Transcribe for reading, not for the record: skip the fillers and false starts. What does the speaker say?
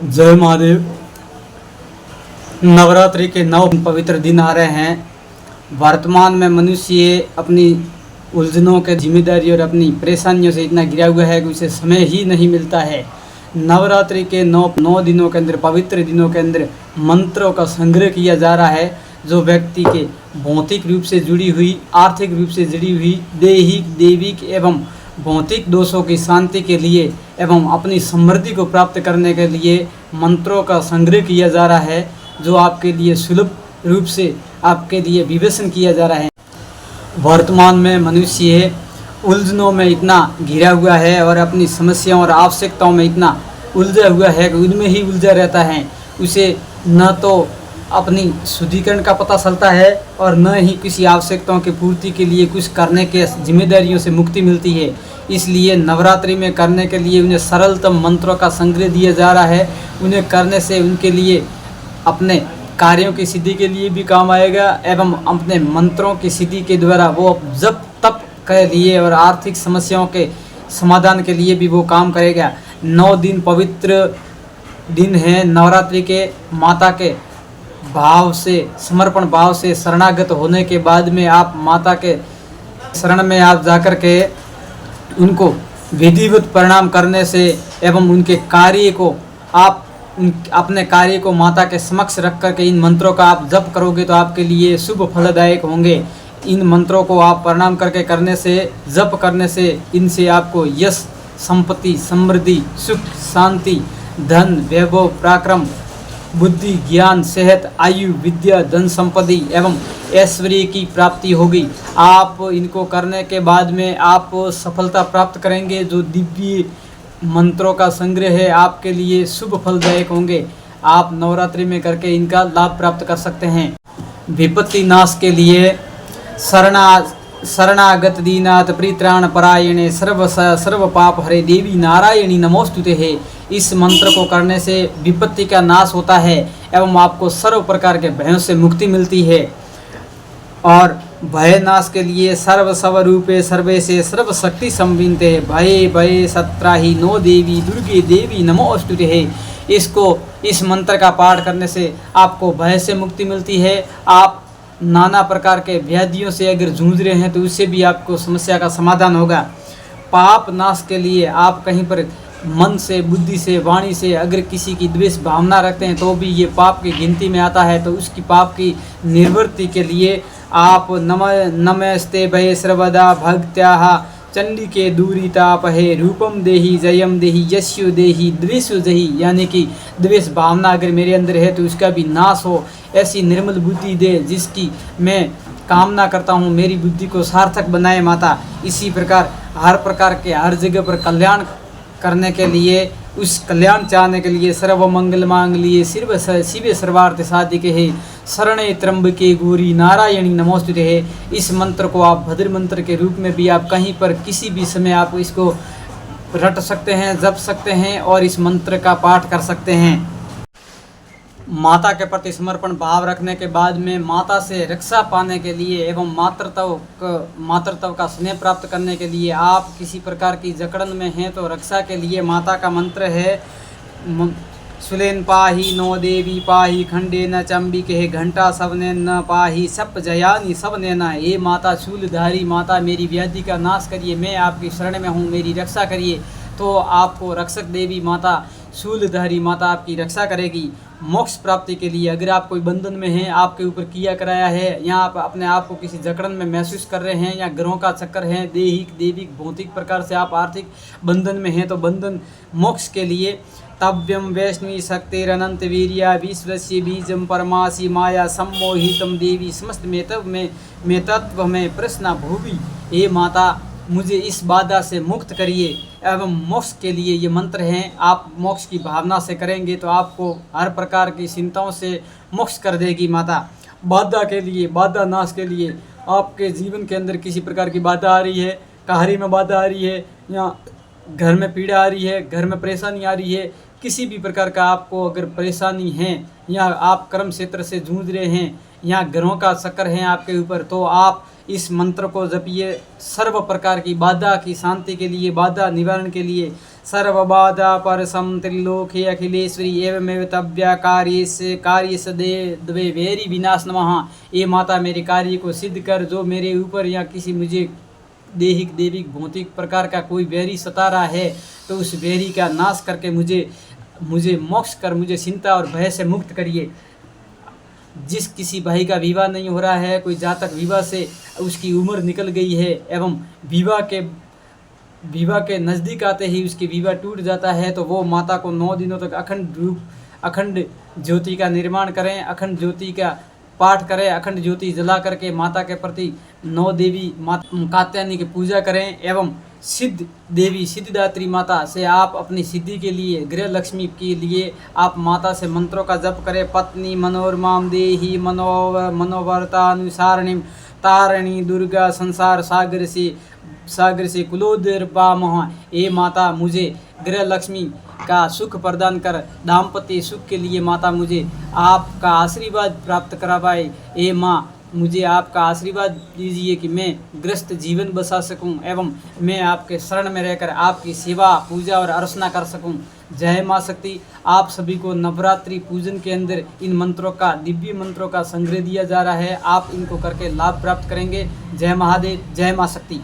जय महादेव। नवरात्रि के 9 पवित्र दिन आ रहे हैं। वर्तमान में मनुष्य अपनी उलझनों के जिम्मेदारी और अपनी परेशानियों से इतना घिरा हुआ है कि उसे समय ही नहीं मिलता है। नवरात्रि के 9 दिनों के अंदर, पवित्र दिनों के अंदर मंत्रों का संग्रह किया जा रहा है, जो व्यक्ति के भौतिक रूप से जुड़ी हुई, आर्थिक रूप से जुड़ी हुई दैहिक, दैविक एवं भौतिक दोषों की शांति के लिए एवं अपनी समृद्धि को प्राप्त करने के लिए मंत्रों का संग्रह किया जा रहा है, जो आपके लिए सुलभ रूप से आपके लिए विवेचन किया जा रहा है। वर्तमान में मनुष्य उलझनों में इतना घिरा हुआ है और अपनी समस्याओं और आवश्यकताओं में इतना उलझा हुआ है कि उनमें ही उलझा रहता है। उसे न तो अपनी शुद्धिकरण का पता चलता है और न ही किसी आवश्यकताओं की पूर्ति के लिए कुछ करने के जिम्मेदारियों से मुक्ति मिलती है। इसलिए नवरात्रि में करने के लिए उन्हें सरलतम मंत्रों का संग्रह दिया जा रहा है। उन्हें करने से उनके लिए अपने कार्यों की सिद्धि के लिए भी काम आएगा एवं अपने मंत्रों की सिद्धि के द्वारा वो जप तप के लिए और आर्थिक समस्याओं के समाधान के लिए भी वो काम करेगा। 9 दिन पवित्र दिन है नवरात्रि के। माता के भाव से, समर्पण भाव से शरणागत होने के बाद में आप माता के शरण में आप जाकर के उनको विधिवत प्रणाम करने से एवं उनके कार्य को आप अपने कार्य को माता के समक्ष रख कर के इन मंत्रों का आप जप करोगे तो आपके लिए शुभ फलदायक होंगे। इन मंत्रों को आप प्रणाम करके करने से, जप करने से, इनसे आपको यश, संपत्ति, समृद्धि, सुख, शांति, धन, वैभव, पराक्रम, बुद्धि, ज्ञान, सेहत, आयु, विद्या, धन संपत्ति एवं ऐश्वर्य की प्राप्ति होगी। आप इनको करने के बाद में आप सफलता प्राप्त करेंगे। जो दिव्य मंत्रों का संग्रह है आपके लिए शुभ फलदायक होंगे। आप नवरात्रि में करके इनका लाभ प्राप्त कर सकते हैं। विपत्ति नाश के लिए शरणागत दीनाथ परित्राण परायणे सर्व पाप हरे देवी नारायणी नमोस्तुते है। इस मंत्र को करने से विपत्ति का नाश होता है एवं आपको सर्व प्रकार के भयों से मुक्ति मिलती है। और भय नाश के लिए सर्व स्वरूपे सर्वे से सर्व शक्ति संविनते भय भय सत्राही नो देवी दुर्गे देवी नमोस्तुते है। इस मंत्र का पाठ करने से आपको भय से मुक्ति मिलती है। आप नाना प्रकार के व्याधियों से अगर जूझ रहे हैं तो उससे भी आपको समस्या का समाधान होगा। पाप नाश के लिए आप कहीं पर मन से, बुद्धि से, वाणी से अगर किसी की द्वेष भावना रखते हैं तो भी ये पाप की गिनती में आता है। तो उसकी पाप की निवृत्ति के लिए आप नमस्ते भय सर्वदा भक्त्याः चंडिके दूरितापहे रूपम देहि जयम देहि यस्यो देहि द्वेषो देहि, यानी कि द्वेष भावना अगर मेरे अंदर है तो उसका भी नाश हो। ऐसी निर्मल बुद्धि दे जिसकी मैं कामना करता हूँ, मेरी बुद्धि को सार्थक बनाए माता। इसी प्रकार हर प्रकार के हर जगह पर कल्याण करने के लिए, उस कल्याण चाहने के लिए सर्व मंगल मांगलिए शिव सर्वार्थ साधिके है शरणे त्र्यंबके गौरी नारायणी नमोस्तुते है। इस मंत्र को आप भद्र मंत्र के रूप में भी आप कहीं पर किसी भी समय आप इसको रट सकते हैं, जप सकते हैं और इस मंत्र का पाठ कर सकते हैं। माता के प्रति समर्पण भाव रखने के बाद में माता से रक्षा पाने के लिए एवं मातृत्व का स्नेह प्राप्त करने के लिए आप किसी प्रकार की जकड़न में हैं तो रक्षा के लिए माता का मंत्र है सुलेन पाही नो देवी पाही खंडे न चंबिके घंटा सबने न पाही सप जयानी सबने न। हे माता शूलधारी माता, मेरी व्याधि का नाश करिए, मैं आपकी शरण में हूँ, मेरी रक्षा करिए। तो आपको रक्षक देवी माता, शूलधारी माता आपकी रक्षा करेगी। मोक्ष प्राप्ति के लिए अगर आप कोई बंधन में हैं, आपके ऊपर किया कराया है या आप अपने आप को किसी जकड़न में महसूस कर रहे हैं या ग्रहों का चक्कर है, दैहिक दैविक भौतिक प्रकार से आप आर्थिक बंधन में हैं, तो बंधन मोक्ष के लिए तव्यम वैष्णवी शक्तिरनंत वीर्या विश्वस्य बीजम परमासी माया सम्मोहितम देवी समस्त में तत्व में प्रश्न भूवि। हे माता, मुझे इस बाधा से मुक्त करिए एवं मोक्ष के लिए ये मंत्र हैं। आप मोक्ष की भावना से करेंगे तो आपको हर प्रकार की चिंताओं से मोक्ष कर देगी माता। बाधा के लिए, बाधा नाश के लिए, आपके जीवन के अंदर किसी प्रकार की बाधा आ रही है, कार्य में बाधा आ रही है या घर में पीड़ा आ रही है, घर में परेशानी आ रही है, किसी भी प्रकार का आपको अगर परेशानी है या आप कर्म क्षेत्र से जूझ रहे हैं या ग्रहों का चक्कर है आपके ऊपर, तो आप इस मंत्र को जपिए। सर्व प्रकार की बाधा की शांति के लिए, बाधा निवारण के लिए, सर्वबाधा परसम त्रिलोके अखिलेश्वरी एवमेव तव्या कार्य सदे द्वे वेरी विनाश नमः। ये माता मेरे कार्य को सिद्ध कर, जो मेरे ऊपर या किसी मुझे देहिक देविक भौतिक प्रकार का कोई बैरी सता रहा है तो उस बैरी का नाश करके मुझे मोक्ष कर, मुझे चिंता और भय से मुक्त करिए। जिस किसी भाई का विवाह नहीं हो रहा है, कोई जातक विवाह से उसकी उम्र निकल गई है एवं विवाह के नज़दीक आते ही उसकी विवाह टूट जाता है, तो वो माता को 9 दिनों तक अखंड ज्योति का निर्माण करें, अखंड ज्योति का पाठ करें, अखंड ज्योति जला करके माता के प्रति 9 देवी माता कात्यायनी की पूजा करें एवं सिद्ध देवी सिद्धिदात्री माता से आप अपनी सिद्धि के लिए, गृह लक्ष्मी के लिए आप माता से मंत्रों का जप करें। पत्नी मनोरमाम देही मनोवर्तानुसारिणी तारिणी दुर्गा संसार सागर से कुलोदर्पामः। ए माता मुझे गृह लक्ष्मी का सुख प्रदान कर, दाम्पत्य सुख के लिए माता मुझे आपका आशीर्वाद प्राप्त करा पाए। ए माँ मुझे आपका आशीर्वाद दीजिए कि मैं ग्रस्त जीवन बसा सकूं एवं मैं आपके शरण में रहकर आपकी सेवा पूजा और अर्चना कर सकूं। जय माँ शक्ति। आप सभी को नवरात्रि पूजन के अंदर इन मंत्रों का, दिव्य मंत्रों का संग्रह दिया जा रहा है, आप इनको करके लाभ प्राप्त करेंगे। जय महादेव, जय माँ शक्ति।